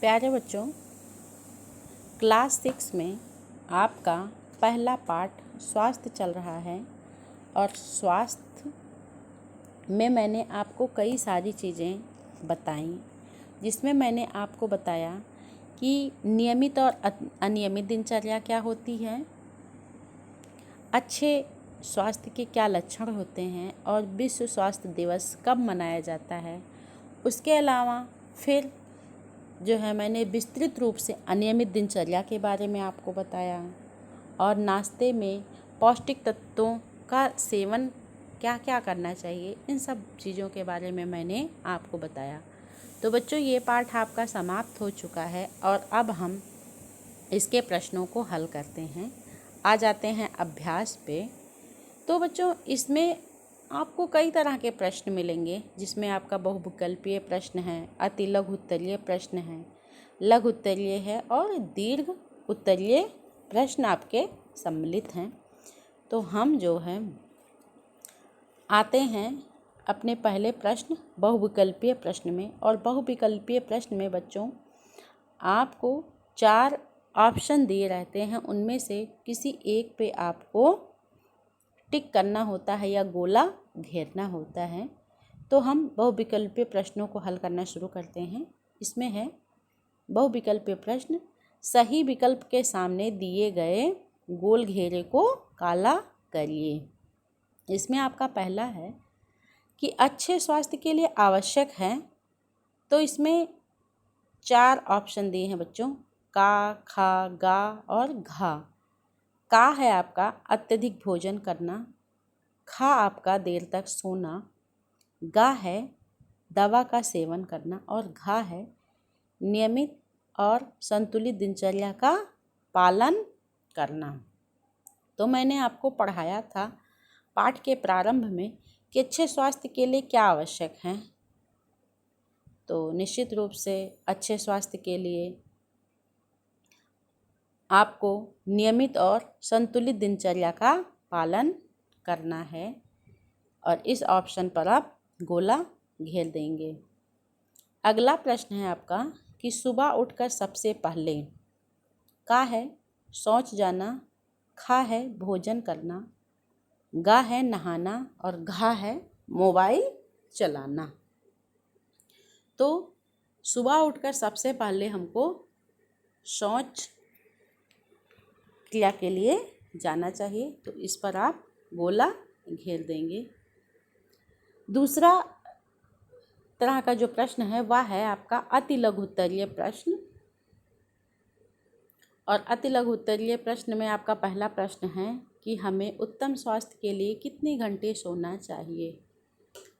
प्यारे बच्चों, क्लास 6 में आपका पहला पाठ स्वास्थ्य चल रहा है और स्वास्थ्य में मैंने आपको कई सारी चीज़ें बताई, जिसमें मैंने आपको बताया कि नियमित और अनियमित दिनचर्या क्या होती है, अच्छे स्वास्थ्य के क्या लक्षण होते हैं और विश्व स्वास्थ्य दिवस कब मनाया जाता है। उसके अलावा फिर जो है मैंने विस्तृत रूप से अनियमित दिनचर्या के बारे में आपको बताया और नाश्ते में पौष्टिक तत्वों का सेवन क्या क्या करना चाहिए, इन सब चीज़ों के बारे में मैंने आपको बताया। तो बच्चों, ये पाठ आपका समाप्त हो चुका है और अब हम इसके प्रश्नों को हल करते हैं। आ जाते हैं अभ्यास पे। तो बच्चों, इसमें आपको कई तरह के प्रश्न मिलेंगे, जिसमें आपका बहुविकल्पीय प्रश्न है, अति लघु उत्तरीय प्रश्न है, लघु उत्तरीय है और दीर्घ उत्तरीय प्रश्न आपके सम्मिलित हैं। तो हम जो है आते हैं अपने पहले प्रश्न बहुविकल्पीय प्रश्न में। और बहुविकल्पीय प्रश्न में बच्चों आपको 4 ऑप्शन दिए रहते हैं, उनमें से किसी एक पे आपको टिक करना होता है या गोला घेरना होता है। तो हम बहुविकल्पीय प्रश्नों को हल करना शुरू करते हैं। इसमें है बहुविकल्पीय प्रश्न, सही विकल्प के सामने दिए गए गोल घेरे को काला करिए। इसमें आपका पहला है कि अच्छे स्वास्थ्य के लिए आवश्यक है, तो इसमें 4 ऑप्शन दिए हैं बच्चों, का, खा, गा और घा। का है आपका अत्यधिक भोजन करना, खा आपका देर तक सोना, गा है दवा का सेवन करना और घा है नियमित और संतुलित दिनचर्या का पालन करना। तो मैंने आपको पढ़ाया था पाठ के प्रारंभ में कि अच्छे स्वास्थ्य के लिए क्या आवश्यक है। तो निश्चित रूप से अच्छे स्वास्थ्य के लिए आपको नियमित और संतुलित दिनचर्या का पालन करना है और इस ऑप्शन पर आप गोला घेर देंगे। अगला प्रश्न है आपका कि सुबह उठकर सबसे पहले का है शौच जाना, खा है भोजन करना, गा है नहाना और घा है मोबाइल चलाना। तो सुबह उठकर सबसे पहले हमको शौच क्रिया के लिए जाना चाहिए, तो इस पर आप गोला घेर देंगे। दूसरा तरह का जो प्रश्न है वह है आपका अति लघु उत्तरीय प्रश्न। और अति लघु उत्तरीय प्रश्न में आपका पहला प्रश्न है कि हमें उत्तम स्वास्थ्य के लिए कितने घंटे सोना चाहिए।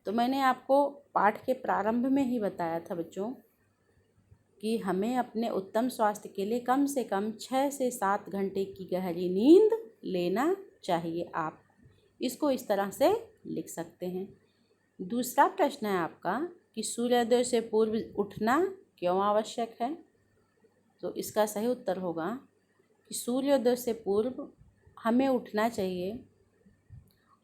तो मैंने आपको पाठ के प्रारंभ में ही बताया था बच्चों कि हमें अपने उत्तम स्वास्थ्य के लिए कम से कम 6 से 7 घंटे की गहरी नींद लेना चाहिए। आप इसको इस तरह से लिख सकते हैं। दूसरा प्रश्न है आपका कि सूर्योदय से पूर्व उठना क्यों आवश्यक है। तो इसका सही उत्तर होगा कि सूर्योदय से पूर्व हमें उठना चाहिए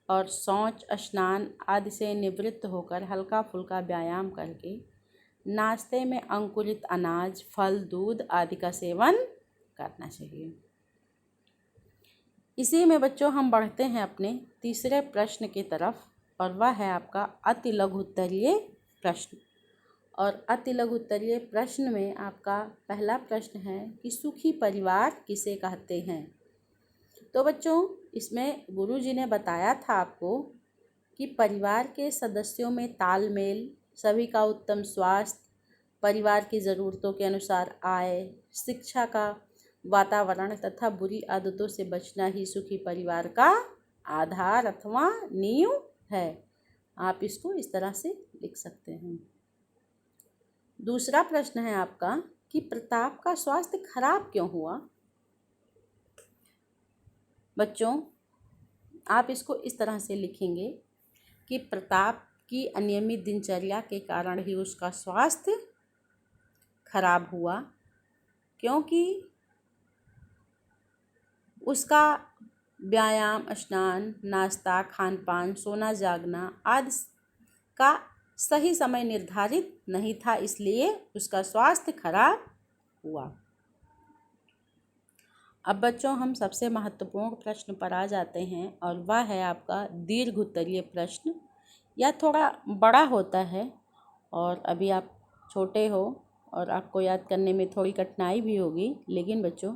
और शौच, स्नान आदि से निवृत्त होकर हल्का फुल्का व्यायाम करके नाश्ते में अंकुरित अनाज, फल, दूध आदि का सेवन करना चाहिए। इसी में बच्चों हम बढ़ते हैं अपने तीसरे प्रश्न की तरफ और वह है आपका अति लघु उत्तरीय प्रश्न। और अति लघु उत्तरीय प्रश्न में आपका पहला प्रश्न है कि सुखी परिवार किसे कहते हैं। तो बच्चों, इसमें गुरुजी ने बताया था आपको कि परिवार के सदस्यों में तालमेल, सभी का उत्तम स्वास्थ्य, परिवार की ज़रूरतों के अनुसार आय, शिक्षा का वातावरण तथा बुरी आदतों से बचना ही सुखी परिवार का आधार अथवा नींव है। आप इसको इस तरह से लिख सकते हैं। दूसरा प्रश्न है आपका कि प्रताप का स्वास्थ्य खराब क्यों हुआ। बच्चों, आप इसको इस तरह से लिखेंगे कि प्रताप की अनियमित दिनचर्या के कारण ही उसका स्वास्थ्य खराब हुआ, क्योंकि उसका व्यायाम, स्नान, नाश्ता, खान पान, सोना जागना आदि का सही समय निर्धारित नहीं था, इसलिए उसका स्वास्थ्य खराब हुआ। अब बच्चों हम सबसे महत्वपूर्ण प्रश्न पर आ जाते हैं और वह है आपका दीर्घ उत्तरीय प्रश्न। यह थोड़ा बड़ा होता है और अभी आप छोटे हो और आपको याद करने में थोड़ी कठिनाई भी होगी, लेकिन बच्चों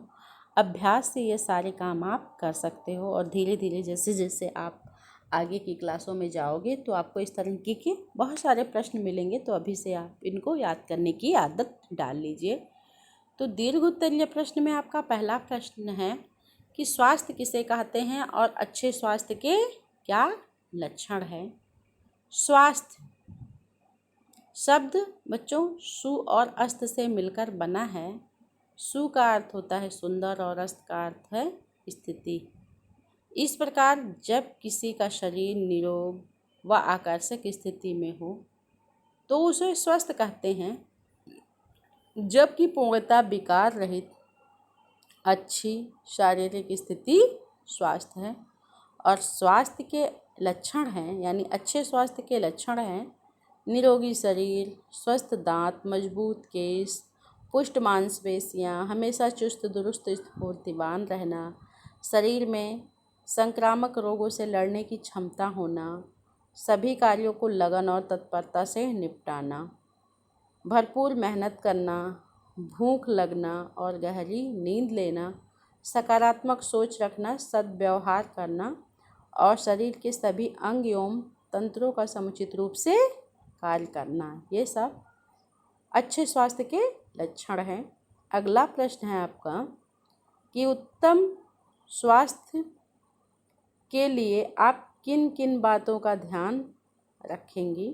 अभ्यास से ये सारे काम आप कर सकते हो और धीरे धीरे जैसे जैसे आप आगे की क्लासों में जाओगे तो आपको इस तरीके के बहुत सारे प्रश्न मिलेंगे। तो अभी से आप इनको याद करने की आदत डाल लीजिए। तो दीर्घ उत्तरीय प्रश्न में आपका पहला प्रश्न है कि स्वास्थ्य किसे कहते हैं और अच्छे स्वास्थ्य के क्या लक्षण हैं। स्वास्थ्य शब्द बच्चों सु और अस्त से मिलकर बना है। सु का अर्थ होता है सुंदर और अस्त का अर्थ है स्थिति। इस प्रकार जब किसी का शरीर निरोग व आकर्षक स्थिति में हो तो उसे स्वस्थ कहते हैं, जबकि पूर्णतः विकार रहित अच्छी शारीरिक स्थिति स्वास्थ्य है। और स्वास्थ्य के लक्षण हैं यानी अच्छे स्वास्थ्य के लक्षण हैं निरोगी शरीर, स्वस्थ दांत, मजबूत केस, पुष्ट मांसपेशियाँ, हमेशा चुस्त दुरुस्त स्फूर्तिवान रहना, शरीर में संक्रामक रोगों से लड़ने की क्षमता होना, सभी कार्यों को लगन और तत्परता से निपटाना, भरपूर मेहनत करना, भूख लगना और गहरी नींद लेना, सकारात्मक सोच रखना, सद्व्यवहार करना और शरीर के सभी अंग एवं तंत्रों का समुचित रूप से कार्य करना, ये सब अच्छे स्वास्थ्य के लक्षण हैं। अगला प्रश्न है आपका कि उत्तम स्वास्थ्य के लिए आप किन किन बातों का ध्यान रखेंगी।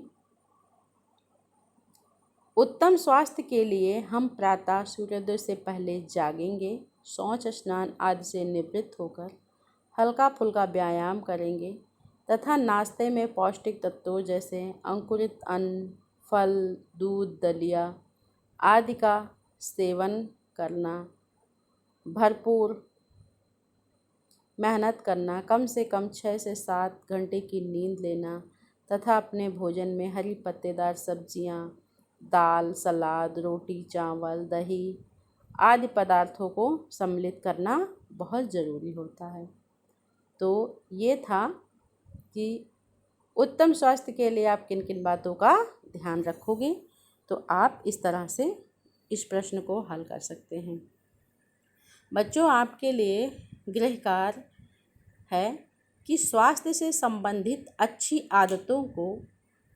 उत्तम स्वास्थ्य के लिए हम प्रातः सूर्योदय से पहले जागेंगे, शौच स्नान आदि से निवृत्त होकर हल्का फुल्का व्यायाम करेंगे तथा नाश्ते में पौष्टिक तत्वों जैसे अंकुरित अन्न, फल, दूध, दलिया आदि का सेवन करना, भरपूर मेहनत करना, कम से कम 6 से 7 घंटे की नींद लेना तथा अपने भोजन में हरी पत्तेदार सब्जियां, दाल, सलाद, रोटी, चावल, दही आदि पदार्थों को सम्मिलित करना बहुत ज़रूरी होता है। तो ये था कि उत्तम स्वास्थ्य के लिए आप किन किन बातों का ध्यान रखोगे। तो आप इस तरह से इस प्रश्न को हल कर सकते हैं। बच्चों आपके लिए गृह कार्य है कि स्वास्थ्य से संबंधित अच्छी आदतों को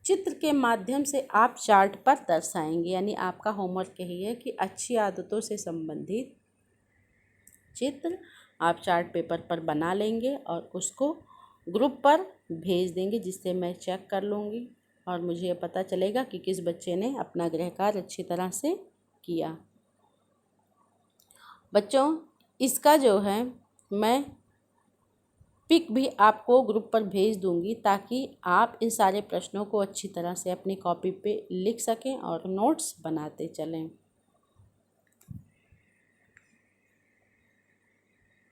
चित्र के माध्यम से आप चार्ट पर दर्शाएंगे। यानी आपका होमवर्क यही है कि अच्छी आदतों से संबंधित चित्र आप चार्ट पेपर पर बना लेंगे और उसको ग्रुप पर भेज देंगे, जिससे मैं चेक कर लूँगी और मुझे ये पता चलेगा कि किस बच्चे ने अपना गृह कार्य अच्छी तरह से किया। बच्चों इसका जो है मैं पिक भी आपको ग्रुप पर भेज दूंगी ताकि आप इन सारे प्रश्नों को अच्छी तरह से अपनी कॉपी पे लिख सकें और नोट्स बनाते चलें।